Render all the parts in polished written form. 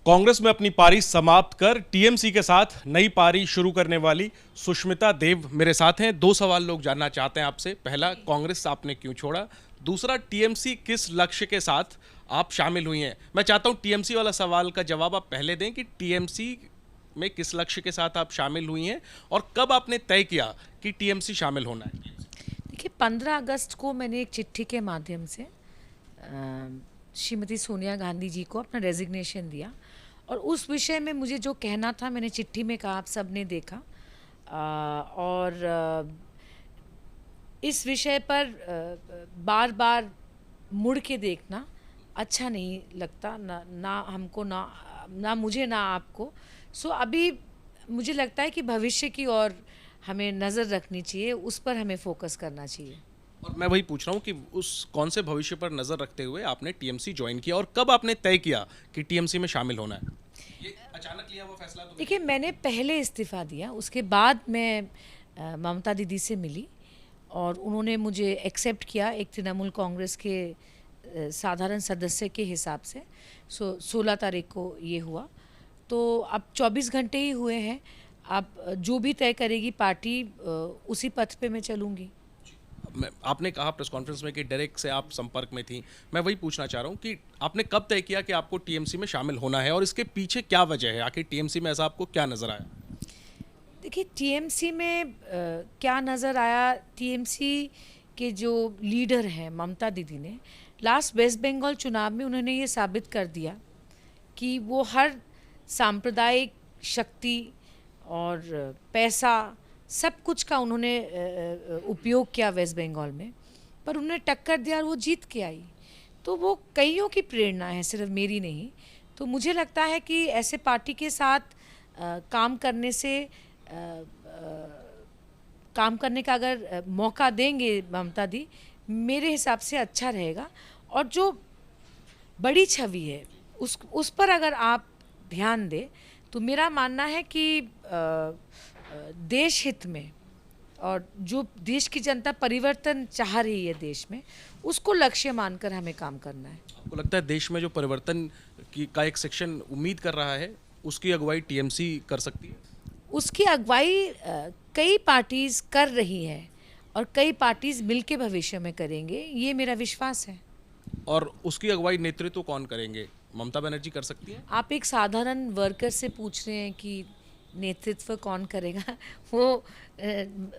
कांग्रेस में अपनी पारी समाप्त कर टीएमसी के साथ नई पारी शुरू करने वाली सुष्मिता देव मेरे साथ हैं। दो सवाल लोग जानना चाहते हैं आपसे। पहला, कांग्रेस आपने क्यों छोड़ा? दूसरा, टीएमसी किस लक्ष्य के साथ आप शामिल हुई हैं? मैं चाहता हूं टीएमसी वाला सवाल का जवाब आप पहले दें कि टीएमसी में किस लक्ष्य के साथ आप शामिल हुई हैं और कब आपने तय किया कि टीएमसी शामिल होना है। देखिए, 15 अगस्त को मैंने एक चिट्ठी के माध्यम से श्रीमती सोनिया गांधी जी को अपना रेजिग्नेशन दिया और उस विषय में मुझे जो कहना था मैंने चिट्ठी में कहा, आप सब ने देखा। इस विषय पर बार बार मुड़ के देखना अच्छा नहीं लगता, ना हमको, ना मुझे, ना आपको। सो अभी मुझे लगता है कि भविष्य की ओर हमें नज़र रखनी चाहिए, उस पर हमें फोकस करना चाहिए। और मैं वही पूछ रहा हूँ कि उस कौन से भविष्य पर नजर रखते हुए आपने टीएमसी ज्वाइन किया और कब आपने तय किया कि टीएमसी में शामिल होना है? ये अचानक लिया वो फैसला तो? देखिए, मैंने पहले इस्तीफ़ा दिया, उसके बाद मैं ममता दीदी से मिली और उन्होंने मुझे एक्सेप्ट किया एक तृणमूल कांग्रेस के साधारण सदस्य के हिसाब से। 16 तारीख को ये हुआ, तो अब 24 घंटे ही हुए हैं। अब जो भी तय करेगी पार्टी, उसी पथ पे मैं चलूँगी। आपने कहा प्रेस कॉन्फ्रेंस में कि डायरेक्ट से आप संपर्क में थी। मैं वही पूछना चाह रहा हूँ कि आपने कब तय किया कि आपको टीएमसी में शामिल होना है और इसके पीछे क्या वजह है? आखिर टीएमसी में ऐसा आपको क्या नजर आया? देखिए, टीएमसी में क्या नज़र आया, टीएमसी के जो लीडर हैं ममता दीदी ने लास्ट वेस्ट बंगाल चुनाव में उन्होंने ये साबित कर दिया कि वो हर सांप्रदायिक शक्ति और पैसा सब कुछ का उन्होंने उपयोग किया वेस्ट बंगाल में, पर उन्होंने टक्कर दिया और वो जीत के आई। तो वो कईयों की प्रेरणा है, सिर्फ मेरी नहीं। तो मुझे लगता है कि ऐसे पार्टी के साथ काम करने से काम करने का अगर मौका देंगे ममता दी, मेरे हिसाब से अच्छा रहेगा। और जो बड़ी छवि है उस पर अगर आप ध्यान दें तो मेरा मानना है कि देश हित में और जो देश की जनता परिवर्तन चाह रही है देश में, उसको लक्ष्य मानकर हमें काम करना है। आपको लगता है देश में जो परिवर्तन का एक सेक्शन उम्मीद कर रहा है, उसकी अगुवाई टीएमसी कर सकती है? उसकी अगुवाई कई पार्टीज कर रही है और कई पार्टीज मिलके भविष्य में करेंगे, ये मेरा विश्वास है। और उसकी अगुवाई नेतृत्व कौन करेंगे? ममता बनर्जी कर सकती हैं? आप एक साधारण वर्कर से पूछ रहे हैं कि नेतृत्व कौन करेगा। वो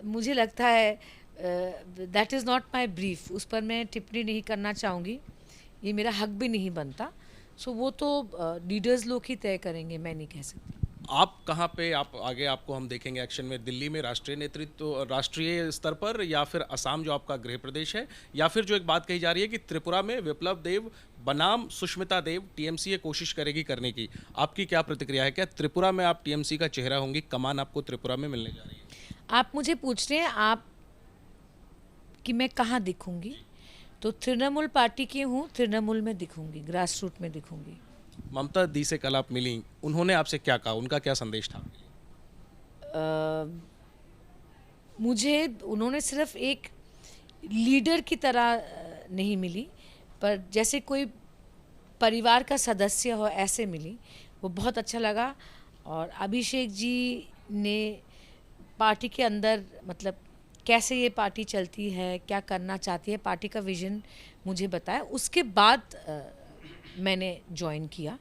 मुझे लगता है that is not my brief, उस पर मैं टिप्पणी नहीं करना चाहूँगी, ये मेरा हक भी नहीं बनता। सो वो तो लीडर्स लोग ही तय करेंगे, मैं नहीं कह सकती। आप कहाँ पे आप आगे आपको हम देखेंगे एक्शन में? दिल्ली में राष्ट्रीय नेतृत्व, राष्ट्रीय स्तर पर, या फिर असम जो आपका गृह प्रदेश है, या फिर जो एक बात कही जा रही है कि त्रिपुरा में विप्लव देव बनाम सुष्मिता देव टीएमसी ये कोशिश करेगी करने की, आपकी क्या प्रतिक्रिया है? क्या त्रिपुरा में आप टीएमसी का चेहरा होंगी? कमान आपको त्रिपुरा में मिलने जा रही है? आप मुझे पूछ रहे हैं आप कि मैं कहाँ दिखूंगी, तो तृणमूल पार्टी की हूँ, तृणमूल में दिखूंगी, ग्रास रूट में दिखूंगी। ममता दी से कल आप मिली, उन्होंने आपसे क्या कहा? उनका क्या संदेश था? मुझे उन्होंने सिर्फ एक लीडर की तरह नहीं मिली, पर जैसे कोई परिवार का सदस्य हो ऐसे मिली, वो बहुत अच्छा लगा। और अभिषेक जी ने पार्टी के अंदर, मतलब कैसे ये पार्टी चलती है, क्या करना चाहती है, पार्टी का विजन मुझे बताया। उसके बाद मैंने ज्वाइन किया,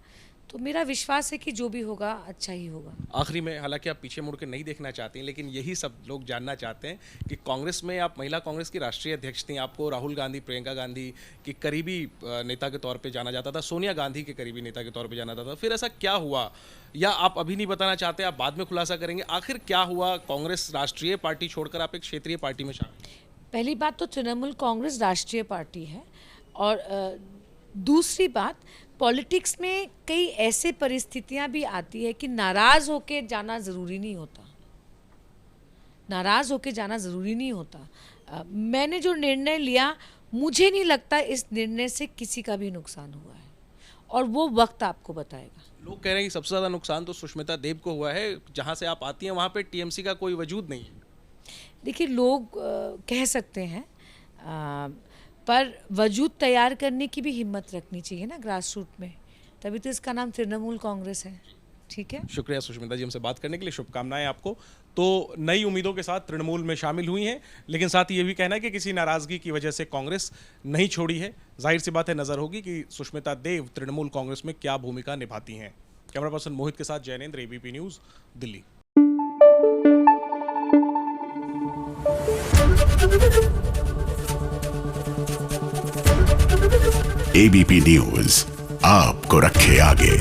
तो मेरा विश्वास है कि जो भी होगा अच्छा ही होगा। आखिरी में, हालांकि आप पीछे मुड़ के नहीं देखना चाहते हैं, लेकिन यही सब लोग जानना चाहते हैं कि कांग्रेस में आप महिला कांग्रेस की राष्ट्रीय अध्यक्ष थी, आपको राहुल गांधी, प्रियंका गांधी की करीबी नेता के तौर पे जाना जाता था, सोनिया गांधी के करीबी नेता के तौर पे जाना जाता था। फिर ऐसा क्या हुआ, या आप अभी नहीं बताना चाहते, आप बाद में खुलासा करेंगे? आखिर क्या हुआ, कांग्रेस राष्ट्रीय पार्टी छोड़कर आप एक क्षेत्रीय पार्टी में शामिल? पहली बात तो तृणमूल कांग्रेस राष्ट्रीय पार्टी है, और दूसरी बात, पॉलिटिक्स में कई ऐसे परिस्थितियां भी आती है कि नाराज़ होके जाना ज़रूरी नहीं होता, नाराज़ होके जाना ज़रूरी नहीं होता। मैंने जो निर्णय लिया, मुझे नहीं लगता इस निर्णय से किसी का भी नुकसान हुआ है, और वो वक्त आपको बताएगा। लोग कह रहे हैं कि सबसे ज़्यादा नुकसान तो सुष्मिता देव को हुआ है, जहाँ से आप आती हैं वहाँ पे टीएमसी का कोई वजूद नहीं है। देखिए, लोग कह सकते हैं, पर वजूद तैयार करने की भी हिम्मत रखनी चाहिए ना ग्रास रूट में, तभी तो इसका नाम तृणमूल कांग्रेस है। ठीक है, शुक्रिया सुष्मिता जी हमसे बात करने के लिए, शुभकामनाएं आपको। तो नई उम्मीदों के साथ तृणमूल में शामिल हुई हैं, लेकिन साथ ही ये भी कहना है कि किसी नाराजगी की वजह से कांग्रेस नहीं छोड़ी है। जाहिर सी बात है, नजर होगी कि सुष्मिता देव तृणमूल कांग्रेस में क्या भूमिका निभाती हैं। कैमरा पर्सन मोहित के साथ Jainendra, ABP news, Delhi. ABP news आपको रखे आगे।